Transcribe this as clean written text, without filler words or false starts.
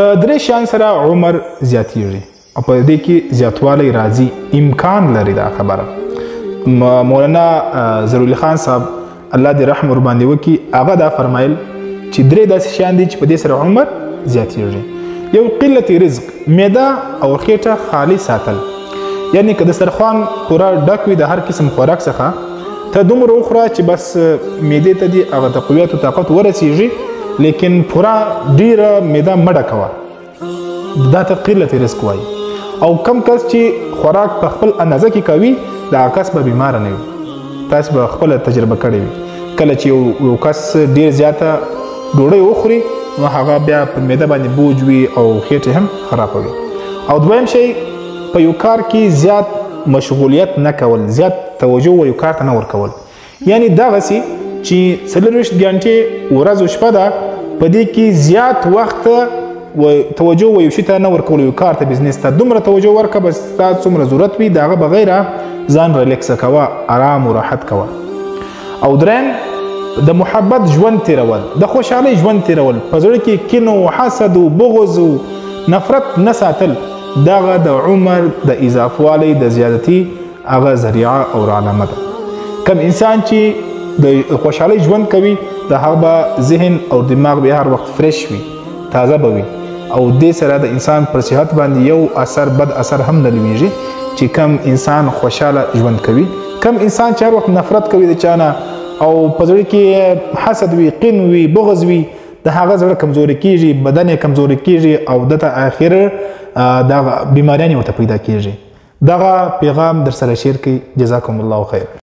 درې شیان سره عمر زیاتیږي او په دې کې زیاتوالی راځي، امکان لري دا خبره. مولانا ظهور علي خان صاحب الله دې رحم ور باندې وکړي، هغه دا فرمایل چې درې داسې شیان دي چې په دې سره عمر زیاتیږي. یو قلت رزق، معده او خېټه خالي ساتل، یعنی که د دسترخوان پوره ډک وي د هر قسم خوراک څخه، ته دومره وخوره چې بس معدې ته دې هغه د قوت او طاقت ورسیږي، لیکن پورا ډیره معده مه ډکوه، دا ته قلت رزق وایي. او کم کس چې خوراک په خپل اندازه کې کوي دغه کس به بیماره نه وي. تاسو به خپله تجربه کړې وي، کله چې یو کس ډیر زیاته ډوډۍ وخوري نو هغه بیا په معده باندې بوج وي او خېټې هم خرابوي. او دویم شی، په یو کار کې زیات مشغولیت نه کول، زیات توجه و یو کار ته نه ورکول، یعنی دغسې چې 24 ګنټې ورځ او شپه ده، په دې کې زیات وخت و توجه و یو شي ته نه ورکول، یو کار ته بزنس ته دومره توجه ورکړه بس ستا څومره ضرورت وي د هغه بغیره ځان ریلیکسه کوه، آرام و راحت کوه. او دریم، د محبت ژوند تیرول، د خوشحالۍ ژوند تیرول، په زړه کې کین و حسد و بغض و نفرت نه ساتل، دغه د عمر د اضافهوالي د زیادتي هغه ذریعه او علامه ده. کم انسان چې د خوشحالۍ ژوند کوي د هغه به ذهن او دماغ به هر وخت فرش وي، تازه به وي، او دې سره د انسان پر صحت باندې یو اثر بد اثر هم نه لویږي چې کم انسان خوشحاله ژوند کوي. کم انسان چې هر وخت نفرت کوي د چانه او په زړه کې حسد وي، قین وي، بغض وي، د هغه زړه کمزوري کیږي، بدن یې کمزوري کیږي او دته آخر دغه بیماریانې ورته پیدا کیږي. دغه پیغام در سره شیر کړئ. جزاکم الله خیر.